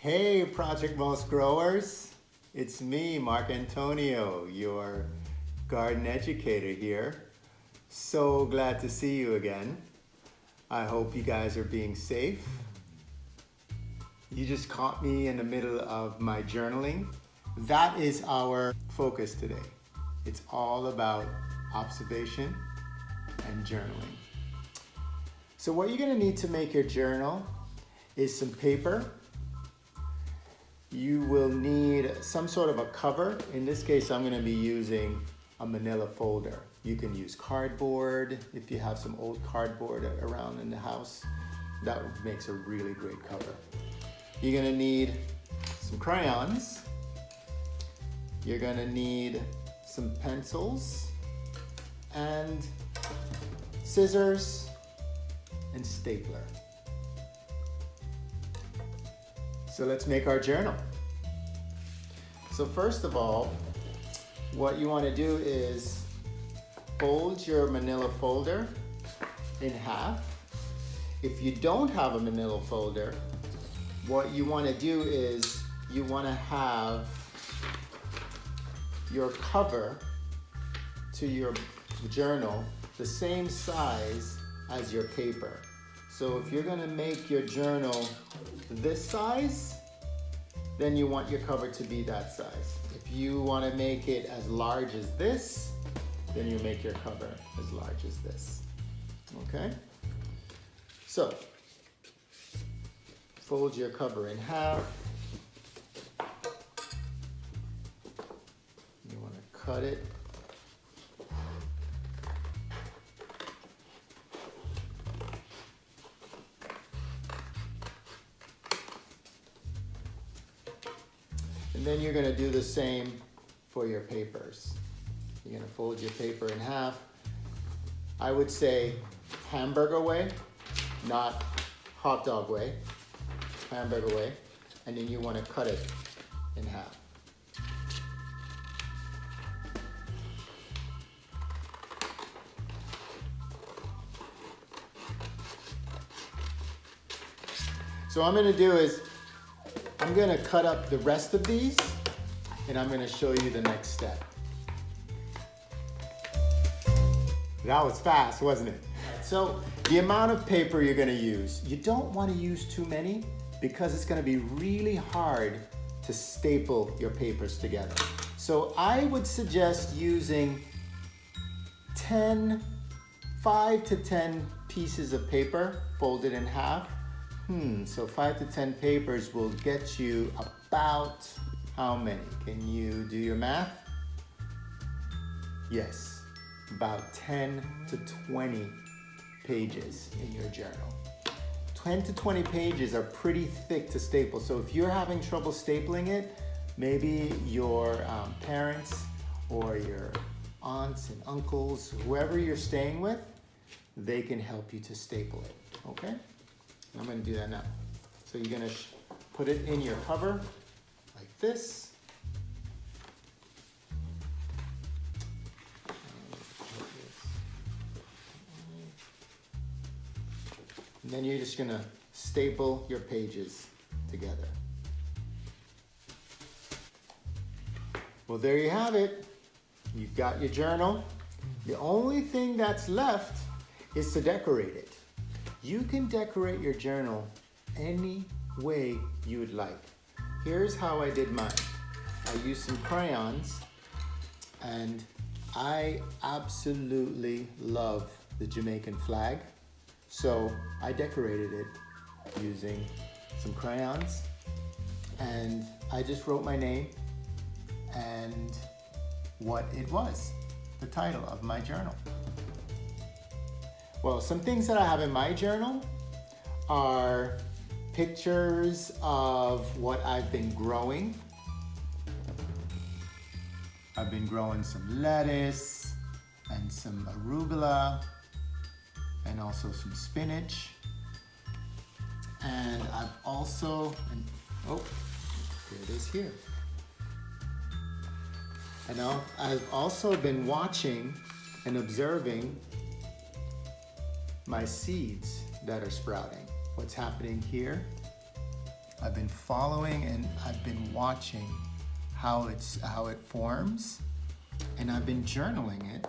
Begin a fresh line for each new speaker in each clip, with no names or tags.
Hey Project Most Growers, it's me, Mark Antonio, your garden educator here. So glad to see you again. I hope you guys are being safe. You just caught me in the middle of my journaling. That is our focus today. It's all about observation and journaling. So what you're gonna need to make your journal is some paper. You will need some sort of a cover. In this case, I'm gonna be using a manila folder. You can use cardboard if you have some old cardboard around in the house. That makes a really great cover. You're gonna need some crayons. You're gonna need some pencils and scissors and stapler. So let's make our journal. So first of all, what you want to do is fold your manila folder in half. If you don't have a manila folder, what you want to do is you want to have your cover to your journal the same size as your paper. So if you're gonna make your journal this size, then you want your cover to be that size. If you wanna make it as large as this, then you make your cover as large as this, okay? So, fold your cover in half. You wanna cut it. And then you're gonna do the same for your papers. You're gonna fold your paper in half. I would say hamburger way, not hot dog way, hamburger way. And then you wanna cut it in half. So what I'm gonna do is, I'm gonna cut up the rest of these and I'm gonna show you the next step. That was fast, wasn't it? So the amount of paper you're gonna use, you don't wanna use too many because it's gonna be really hard to staple your papers together. So I would suggest using 5 to 10 pieces of paper folded in half. So 5 to 10 papers will get you about how many? Can you do your math? Yes, about 10 to 20 pages in your journal. 10 to 20 pages are pretty thick to staple. So if you're having trouble stapling it, maybe your parents or your aunts and uncles, whoever you're staying with, they can help you to staple it, okay? I'm gonna do that now. So you're gonna put it in your cover like this. And then you're just gonna staple your pages together. Well, there you have it. You've got your journal. The only thing that's left is to decorate it. You can decorate your journal any way you would like. Here's how I did mine. I used some crayons and I absolutely love the Jamaican flag. So I decorated it using some crayons and I just wrote my name and what it was, the title of my journal. Well, some things that I have in my journal are pictures of what I've been growing. I've been growing some lettuce and some arugula and also some spinach. And I've also, here it is here. And I've also been watching and observing my seeds that are sprouting. What's happening here I've been following and I've been watching how it forms, and I've been journaling it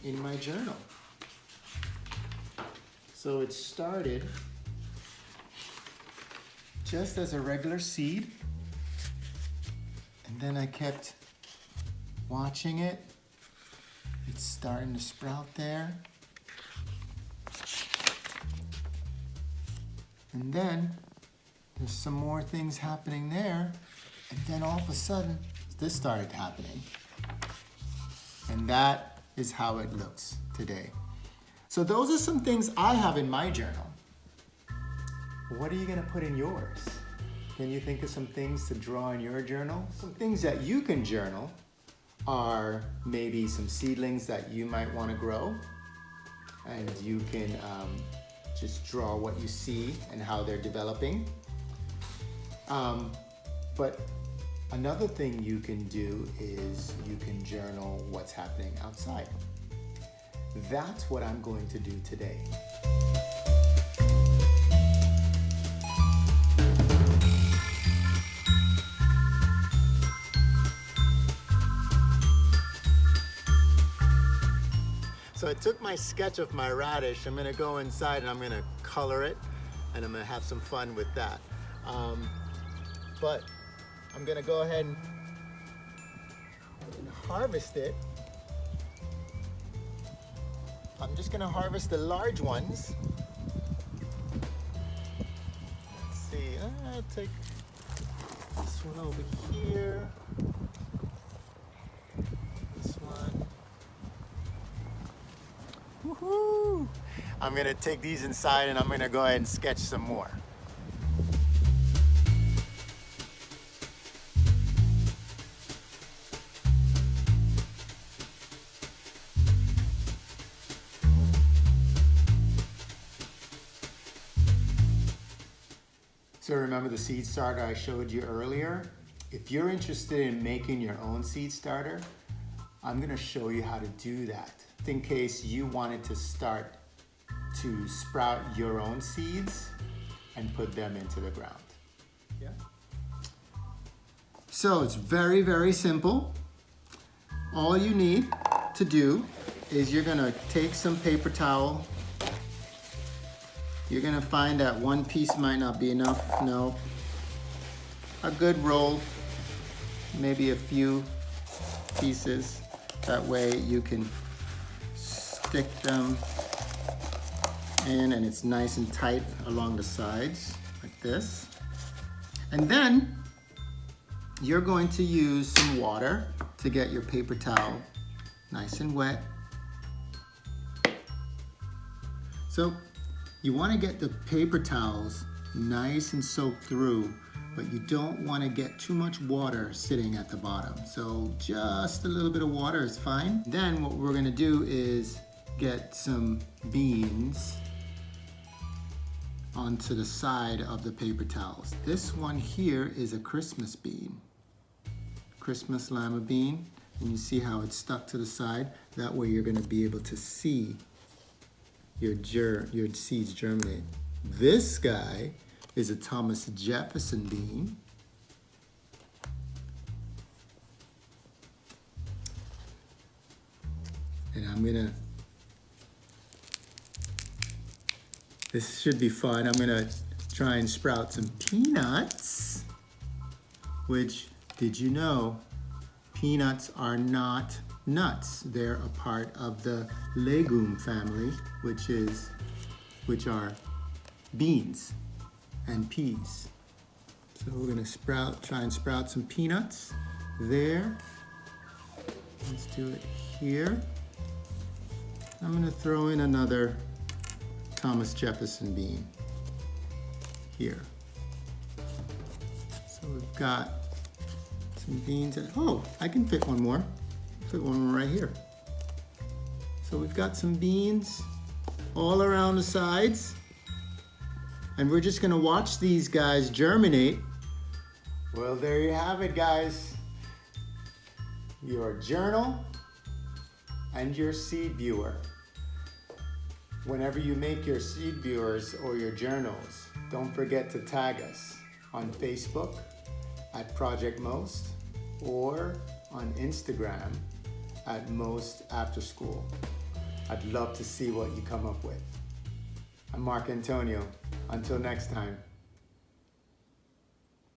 in my journal. So it started just as a regular seed, and then I kept watching it. It's starting to sprout there. And then there's some more things happening there. And then all of a sudden, this started happening. And that is how it looks today. So those are some things I have in my journal. What are you gonna put in yours? Can you think of some things to draw in your journal? Some things that you can journal are maybe some seedlings that you might wanna grow. And you can just draw what you see and how they're developing. But another thing you can do is you can journal what's happening outside. That's what I'm going to do today. So I took my sketch of my radish. I'm gonna go inside and I'm gonna color it, and I'm gonna have some fun with that. But I'm gonna go ahead and harvest it. I'm just gonna harvest the large ones. Let's see, I'll take this one over here. This one. Woohoo! I'm gonna take these inside and I'm gonna go ahead and sketch some more. So remember the seed starter I showed you earlier? If you're interested in making your own seed starter, I'm gonna show you how to do that. In case you wanted to start to sprout your own seeds and put them into the ground. Yeah. So it's very, very simple. All you need to do is you're gonna take some paper towel. You're gonna find that one piece might not be enough. No, a good roll, maybe a few pieces. That way you can stick them in and it's nice and tight along the sides like this. And then you're going to use some water to get your paper towel nice and wet. So you want to get the paper towels nice and soaked through, but you don't want to get too much water sitting at the bottom. So just a little bit of water is fine. Then what we're going to do is get some beans onto the side of the paper towels. This one here is a Christmas bean, Christmas lima bean, and you see how it's stuck to the side. That way you're going to be able to see your seeds germinate. This guy is a Thomas Jefferson bean. And I'm gonna, this should be fun. I'm gonna try and sprout some peanuts, which, did you know, peanuts are not nuts. They're a part of the legume family, which are beans and peas. So we're gonna try and sprout some peanuts there. Let's do it here. I'm gonna throw in another Thomas Jefferson bean here. So we've got some beans. Oh, I can fit one more. Fit one more right here. So we've got some beans all around the sides. And we're just gonna watch these guys germinate. Well, there you have it, guys. Your journal and your seed viewer. Whenever you make your seed viewers or your journals, don't forget to tag us on Facebook at Project Most or on Instagram at Most After School. I'd love to see what you come up with. I'm Mark Antonio. Until next time.